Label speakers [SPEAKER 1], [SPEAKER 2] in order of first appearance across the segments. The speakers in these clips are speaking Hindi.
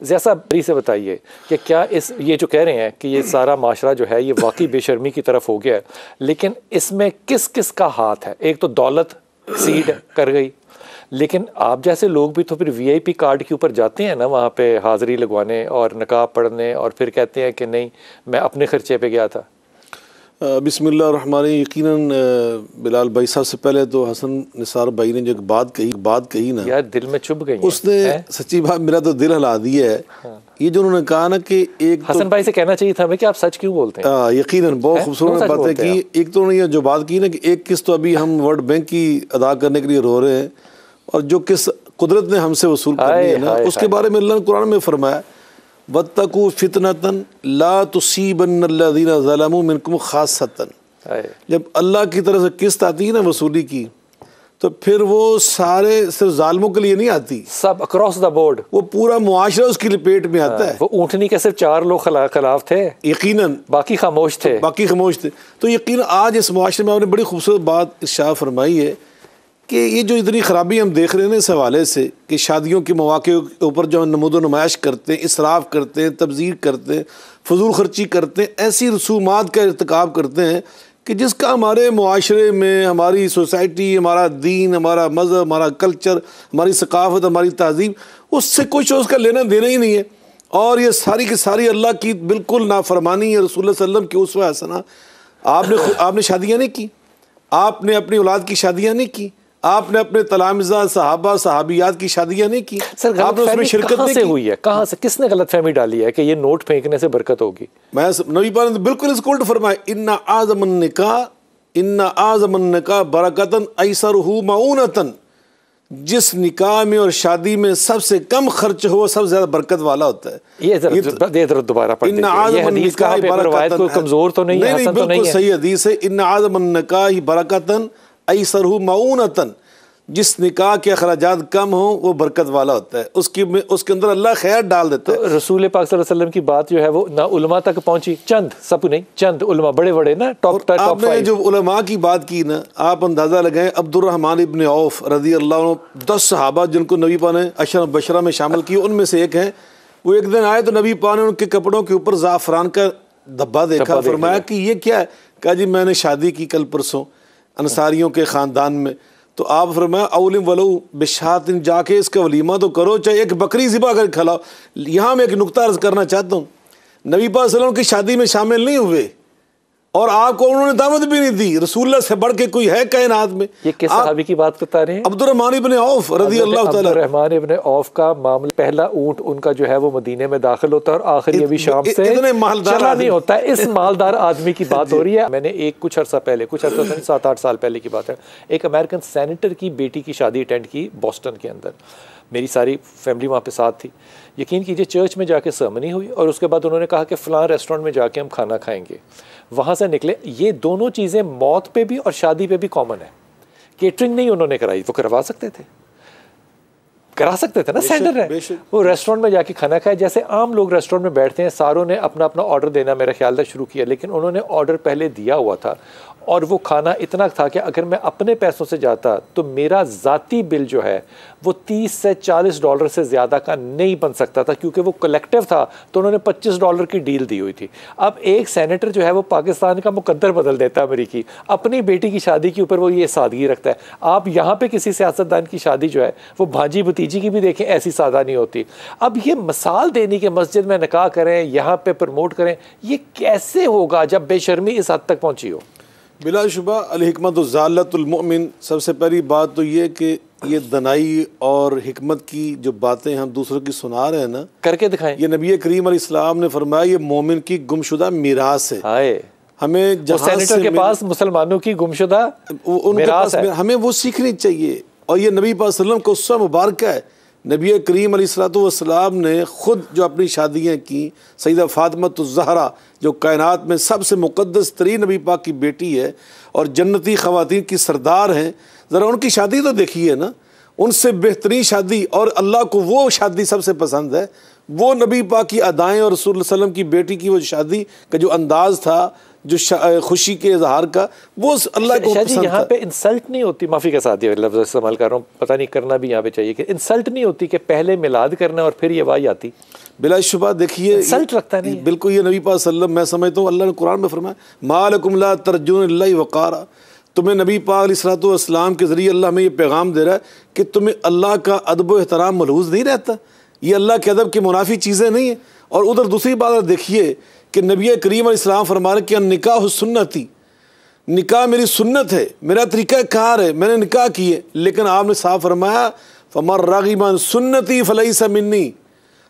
[SPEAKER 1] ज़िया साहब से बताइए कि क्या इस ये जो कह रहे हैं कि ये सारा माशरा जो है ये वाकई बेशर्मी की तरफ हो गया है, लेकिन इसमें किस किस का हाथ है? एक तो दौलत सीड कर गई, लेकिन आप जैसे लोग भी तो फिर वीआईपी कार्ड के ऊपर जाते हैं ना वहाँ पे हाज़िरी लगवाने और नकाब पढ़ने, और फिर कहते हैं कि नहीं मैं अपने खर्चे पे गया था।
[SPEAKER 2] बिस्मिल्लाहिर्रहमानिर्रहीम। यकीनन बिलाल भाई साहब से पहले तो हसन निसार भाई ने जो एक बात कही ना
[SPEAKER 1] यार दिल में चुभ गई
[SPEAKER 2] उसने सच्ची बात मेरा तो दिल हिला दिया है। हाँ। ये जो उन्होंने कहा ना कि एक
[SPEAKER 1] हसन भाई से कहना चाहिए था हमें कि आप सच क्यों बोलते हैं।
[SPEAKER 2] यकीनन बहुत खूबसूरत बात है कि एक तो उन्होंने ये जो बात की ना कि एक किस्त तो अभी हम वर्ल्ड बैंक की अदा करने के लिए रो रहे हैं, और जो किस्त कुदरत ने हमसे वसूल करनी है ना उसके बारे में अल्लाह ने कुरान में फरमाया वत्तकू फितनतन ला तुसीबन्नल्लज़ीना ज़लमू मिनकुम खास्सतन। जब अल्लाह की तरफ से किस्त आती है ना वसूली की, तो फिर वो सारे सिर्फ जालिमों के लिए नहीं आती,
[SPEAKER 1] सब अक्रॉस द बोर्ड वो
[SPEAKER 2] पूरा मुआशरा उसकी लपेट में आता है।
[SPEAKER 1] वो ऊँटनी के सिर्फ 4 लोग खिलाफ थे,
[SPEAKER 2] यकीनन
[SPEAKER 1] बाकी खामोश थे।
[SPEAKER 2] तो यकीनन आज इस मुआशरे में आपने बड़ी खूबसूरत बात इरशाद फरमाई है कि ये जो इतनी ख़राबी हम देख रहे हैं इस हवाले से कि शादियों के मौके के ऊपर जो नमूद नुमाइश करते हैं, इसराफ़ करते हैं, तब्ज़ीर करते हैं, फजूल खर्ची करते हैं, ऐसी रसूमात का इर्तिकाब करते हैं कि जिसका हमारे मुआशरे में, हमारी सोसाइटी, हमारा दीन, हमारा मज़हब, हमारा कल्चर, हमारी सकाफ़त, हमारी तहज़ीब, उससे कुछ उसका लेना देना ही नहीं है। और ये सारी की सारी अल्लाह की बिल्कुल नाफरमानी है, रसूल सल्लल्लाहु अलैहि वसल्लम की उसवा हसना। आपने शादियाँ नहीं की, आपने अपनी औलाद की शादियाँ नहीं की, आपने अपने तलामिज़ा सहाबा सहाबियात की शादियाँ नहीं की।
[SPEAKER 1] सर आपने उसमें शिरकत नहीं की हुई है? कहाँ से किसने गलतफहमी डाली है कि ये नोट फेंकने से बरकत होगी?
[SPEAKER 2] मैं नबी पाक ने बिल्कुल इसको उल्ट फरमाया, इन्ना आज़मन निकाह बरकतन ऐसरहु मऊनतन। जिस निकाह में और शादी में सबसे कम खर्च हो सबसे ज्यादा बरकत वाला होता है।
[SPEAKER 1] ये जरा दोबारा पढ़ दीजिए। ये हदीस कहाँ पे रवायत कोई कमजोर तो नहीं है?
[SPEAKER 2] नहीं, बिल्कुल सही हदीस है। इन्ना आज़मन निकाह बरकतन ऐसरहु मऊनतन। जिस निकाह के अखराजात कम हो वो बरकत वाला होता है, उसके अंदर अल्लाह खैर डाल देता है।
[SPEAKER 1] तो रसूल पाक सल्लल्लाहु अलैहि वसल्लम की बात जो है वो ना उलमा तक पहुंची, सब नहीं, चंद उलमा बड़े ना टॉप
[SPEAKER 2] आपने जो उलमा की बात की ना, आप अंदाजा लगाएं अब्दुर्रहमान इब्न औफ रज़ी अल्लाह अन्हु 10 सहाबा जिनको नबी पाक ने अशर बशरा में शामिल किया, उनमें से एक हैं। वो एक दिन आए तो नबी पाक ने उनके कपड़ों के ऊपर ज़ाफ़रान का धब्बा देखा, फरमाया कि ये क्या है? कहा जी मैंने शादी की कल परसों अंसारियों के ख़ानदान में। तो आप फरमाया अवलिम वलो बिशातिन, जाके इसका वलीमा तो करो, चाहे एक बकरी ज़िबा कर खिलाओ। यहाँ मैं एक नुक्ता अर्ज़ करना चाहता हूँ, नबी पाक सल्लल्लाहु अलैहि वसल्लम की शादी में शामिल नहीं हुए और आपको उन्होंने दावत भी नहीं दी। रसूलुल्लाह से बढ़ के कोई है कायनात में?
[SPEAKER 1] ये किस सहाबी की बात बता रहे हैं?
[SPEAKER 2] अब्दुर्रहमान इब्न औफ रज़ी अल्लाह ताला।
[SPEAKER 1] अब्दुर्रहमान इब्न औफ का मामला, पहला ऊंट उनका जो है वो मदीने में दाखिल होता है और आखिर ये भी शाम से चला नहीं होता है। इस मालदार आदमी की बात हो रही है। मैंने कुछ अर्सा 7-8 साल पहले की बात है, एक अमेरिकन सेनेटर की बेटी की शादी अटेंड की बोस्टन के अंदर। मेरी सारी फैमिली वहाँ पे साथ थी। यकीन कीजिए चर्च में जाके सर्मनी हुई और उसके बाद उन्होंने कहा कि फ़लाँ रेस्टोरेंट में जाके हम खाना खाएंगे। वहाँ से निकले। ये दोनों चीज़ें मौत पे भी और शादी पे भी कॉमन है। केटरिंग नहीं उन्होंने कराई, वो करा सकते थे ना, सेंटर है। वो रेस्टोरेंट में जाके खाना खाया, जैसे आम लोग रेस्टोरेंट में बैठते हैं। सारों ने अपना अपना ऑर्डर देना मेरा ख्याल था शुरू किया, लेकिन उन्होंने ऑर्डर पहले दिया हुआ था और वो खाना इतना था कि अगर मैं अपने पैसों से जाता तो मेरा ज़ाती बिल जो है वो $30 से $40 से ज़्यादा का नहीं बन सकता था, क्योंकि वो कलेक्टिव था। तो उन्होंने $25 की डील दी हुई थी। अब एक सेनेटर जो है वो पाकिस्तान का मुकद्दर बदल देता है अमेरिकी, अपनी बेटी की शादी के ऊपर वो ये सादगी रखता है। आप यहाँ पे किसी सियासतदान की शादी जो है वो भांजी भतीजी की भी देखें, ऐसी सादा नहीं होती। अब ये मिसाल देनी कि मस्जिद में निकाह करें, यहाँ पे प्रमोट करें, ये कैसे होगा जब बेशर्मी इस हद तक पहुँची हो?
[SPEAKER 2] बिलाशुबा अल-हिकमत ज़ालतुल मुमिन। सबसे पहली बात तो ये कि ये दनाई और हिकमत की जो बातें हम दूसरों की सुना रहे हैं ना, करके दिखाएं। ये नबी करीम अलैहिस्सलाम ने फरमाया ये मोमिन की गुमशुदा मीरास है। हमें जहाँ सेनेटर के पास मुसलमानों की गुमशुदा मीरास है, हमें वो सीखनी चाहिए। और ये नबी पाक सल्लल्लाहु अलैहि वसल्लम को उससे मुबारक है। नबी करीम अलैहिस्सलाम ने ख़ुद जो अपनी शादियाँ की, सैयदा फ़ातिमा जो कायनात में सबसे मुक़द्दस तरीन नबी पाक की बेटी है और जन्नती ख़वातीन की सरदार हैं, ज़रा उनकी शादी तो देखिए ना। उनसे बेहतरीन शादी, और अल्लाह को वो शादी सबसे पसंद है, वो नबी पाक की अदाएँ और रसूल सल्लल्लाहु अलैहि वसल्लम की बेटी की वो शादी का जो अंदाज़ था, जो खुशी के इजहार का, वो अल्लाह को पसंद था।
[SPEAKER 1] यहाँ पे इंसल्ट नहीं होती, माफ़ी के साथ ये लफ्ज़ इस्तेमाल कर रहा हूँ, पता नहीं करना भी यहाँ पे चाहिए कि इंसल्ट नहीं होती कि पहले मिलाद करना और फिर ये वाही आती,
[SPEAKER 2] बिलाशुबा देखिए
[SPEAKER 1] इंसल्ट लगता नहीं।
[SPEAKER 2] बिल्कुल ये नबी पाक सल्लल्लाहु अलैहि वसल्लम, मैं समझता हूँ अल्लाह ने कुरान में फरमाया मा लकुम ला तर्जून इल्ला वक़ारा, तुम्हें नबी पाक अलैहिस्सलातु वस्सलाम के ज़रिए अल्लाह में ये पैगाम दे रहा है कि तुम्हें अल्लाह का अदब व एहतराम मलहूज़ नहीं रहता, ये अल्लाह के अदब की मुनाफी चीज़ें नहीं है। और उधर दूसरी बात देखिए कि नबी करीम अलैहिस्सलाम फरमा रहे कि निकाह सुन्नती, निकाह मेरी सुन्नत है, मेरा तरीक़ा कार है, मैंने निकाह किए। लेकिन आपने साफ फरमाया फमर रागिबन सुन्नती फलैसा मिन्नी,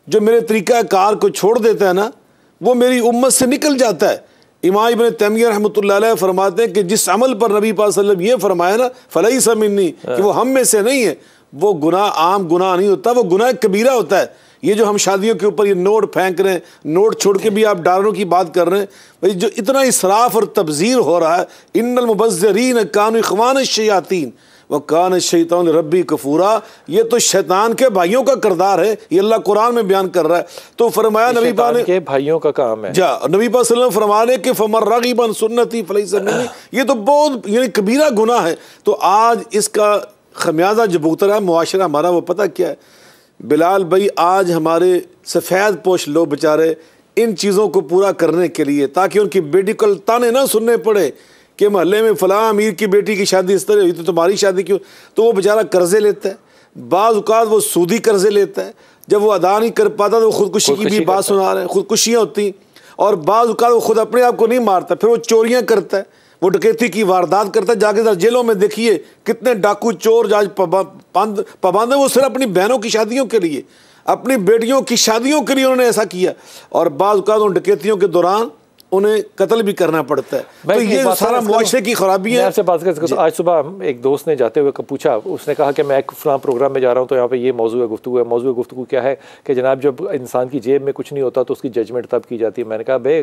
[SPEAKER 2] जो मेरे तरीक़ा कार को छोड़ देता है ना, वो मेरी उम्मत से निकल जाता है। इमाम इब्न तैमिया रहमतुल्लाह अलैह फरमाते हैं कि जिस अमल पर नबी पाक सल्लल्लाहु अलैहि वसल्लम ये फरमाया ना फलैसा मिन्नी, कि वो हम में से नहीं है, वो गुनाह आम गुनाह नहीं होता, वो गुनाह कबीरा होता है। ये जो हम शादियों के ऊपर ये नोट फेंक रहे हैं, नोट छोड़ के भी आप डालरों की बात कर रहे हैं, भाई जो इतना इसराफ और तब्जीर हो रहा है, इन्नल मुबज़्ज़रीन कानू इख्वान शयातीन व कान शैतान रब्बी कफूरा, ये तो शैतान के भाइयों का किरदार है, ये अल्लाह कुरान में बयान कर रहा है। तो फरमाया नबी पाक ने
[SPEAKER 1] भाइयों का काम है,
[SPEAKER 2] जा नबी पाक सल्लल्लाहु अलैहि वसल्लम फरमा रहे कि फमर रागिबन सुन्नती फलैसा मिन्नी, ये तो बहुत यानी कबीरा गुनाह है। तो आज इसका खमियाजा जो भुगत रहा है मुआशरा हमारा, वो पता क्या है बिलाल भाई, आज हमारे सफ़ेद पोश लोग बेचारे इन चीज़ों को पूरा करने के लिए, ताकि उनकी बेटी को ताने ना सुनने पड़े कि मोहल्ले में फ़लाँ अमीर की बेटी की शादी इस तरह हुई तो तुम्हारी शादी क्यों, तो वो बेचारा कर्ज़े लेता है, बाज़ औक़ात वो सूदी कर्ज़े लेता है, जब वो अदा नहीं कर पाता तो खुदकुशी की भी बात सुना रहे हैं, खुदकुशियाँ होती, और बाज़ औक़ात वो खुद अपने आप को नहीं मारता, फिर वो चोरियाँ करता है, वो डकैती की वारदात करता है। जाके जेलों में देखिए कितने डाकू चोर आज पाबंद है, वो सिर्फ अपनी बहनों की शादियों के लिए, अपनी बेटियों की शादियों के लिए उन्होंने ऐसा किया, और बाज़ औक़ात उन डकैतियों के दौरान उन्हें कत्ल भी करना पड़ता है। तो ये सारा मुआशरे की खराबी है।
[SPEAKER 1] आपसे बात कर, आज सुबह एक दोस्त ने जाते हुए पूछा, उसने कहा कि मैं एक फलां प्रोग्राम में जा रहा हूँ तो यहाँ पे ये मौजूद गुफ्तगू है। मौजूद गुफ्तगू क्या है कि जनाब जब इंसान की जेब में कुछ नहीं होता तो उसकी जजमेंट तब की जाती है। मैंने कहा बे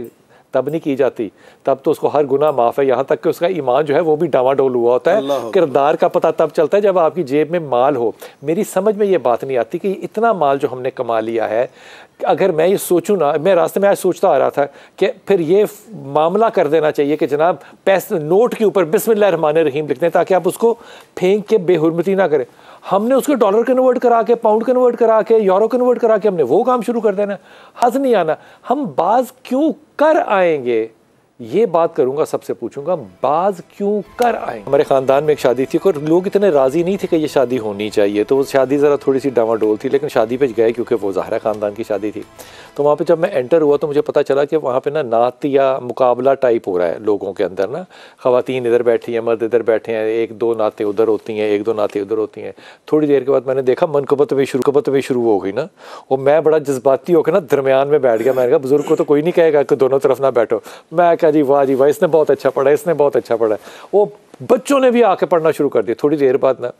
[SPEAKER 1] तब नहीं की जाती, तब तो उसको हर गुनाह माफ़ है, यहाँ तक कि उसका ईमान जो है वो भी डामाडोल हुआ होता है। किरदार का पता तब चलता है जब आपकी जेब में माल हो। मेरी समझ में ये बात नहीं आती कि इतना माल जो हमने कमा लिया है, अगर मैं ये सोचूं ना, मैं रास्ते में आज सोचता आ रहा था कि फिर ये मामला कर देना चाहिए कि जनाब पैसे नोट के ऊपर बिस्मिल्लाहिर्रहमानिर्रहीम लिखते हैं ताकि आप उसको फेंक के बेहुरमती ना करें। हमने उसको डॉलर कन्वर्ट करा के, पाउंड कन्वर्ट करा के, यूरो कन्वर्ट करा के हमने वो काम शुरू कर देना। हज नहीं आना, हम बाज क्यों कर आएंगे, ये बात करूंगा, सबसे पूछूंगा बाज क्यों कर आएंगे। हमारे ख़ानदान में एक शादी थी और लोग इतने राज़ी नहीं थे कि ये शादी होनी चाहिए, तो वो शादी ज़रा थोड़ी सी डामाडोल थी, लेकिन शादी पे गए क्योंकि वो ज़ाहिर ख़ानदान की शादी थी। तो वहाँ पे जब मैं एंटर हुआ तो मुझे पता चला कि वहाँ पे ना नातिया मुकाबला टाइप हो रहा है लोगों के अंदर ना। ख़वातीन इधर बैठी हैं, मर्द इधर बैठे हैं, एक दो नाते उधर होती हैं, एक दो नाते उधर होती हैं। थोड़ी देर के बाद मैंने देखा मनकबत भी शुरू हो गई ना, और मैं बड़ा जज्बाती होकर ना दरमियान में बैठ गया। मैंने कहा बुजुर्ग को तो कोई नहीं कहेगा कि दोनों तरफ ना बैठो। मैं कहा जी वाह, इसने बहुत अच्छा पढ़ा, इसने बहुत अच्छा पढ़ा। वो बच्चों ने भी आके पढ़ना शुरू कर दिया। थोड़ी देर बाद ना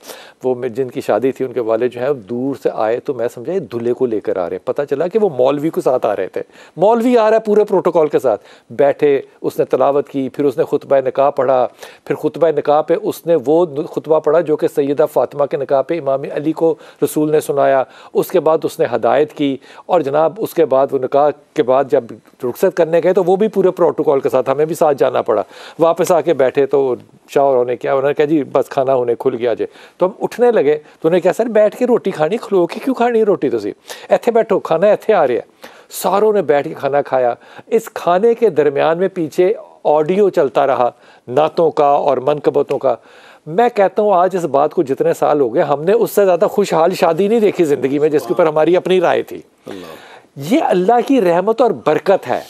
[SPEAKER 1] वो जिनकी शादी थी उनके वाले जो है दूर से आए, तो मैं समझा दूल्हे को लेकर आ रहे हैं। पता चला कि वो मौलवी के साथ आ रहे थे। मौलवी आ रहा है पूरे प्रोटोकॉल के साथ, बैठे, उसने तलावत की, फिर उसने खुतबा निकाह पढ़ा, फिर खुतबा निकाह पे उसने वो खुतबा पढ़ा जो कि सैयदा फ़ातिमा के निकाह पे इमाम अली को रसूल ने सुनाया। उसके बाद उसने हदायत की, और जनाब उसके बाद वो निकाह के बाद जब रुखसत करने गए तो वो भी पूरे प्रोटोकॉल के साथ, हमें भी साथ जाना पड़ा। वापस आके बैठे तो शाह उन्होंने कहा जी बस खाना होने खुल गया जे। तो हम उठने लगे तो उन्हें कहा सर बैठ के रोटी खानी, खलो के क्यों खानी रोटी, तुसी इत्थे बैठो, खाना इत्थे आ रहा है। सारों ने बैठ के खाना खाया। इस खाने के दरमियान में पीछे ऑडियो चलता रहा नातों का और मनकबतों का। मैं कहता हूँ आज इस बात को जितने साल हो गए, हमने उससे ज़्यादा खुशहाल शादी नहीं देखी ज़िंदगी में जिसके ऊपर हमारी अपनी राय थी। ये अल्लाह की रहमत और बरकत है।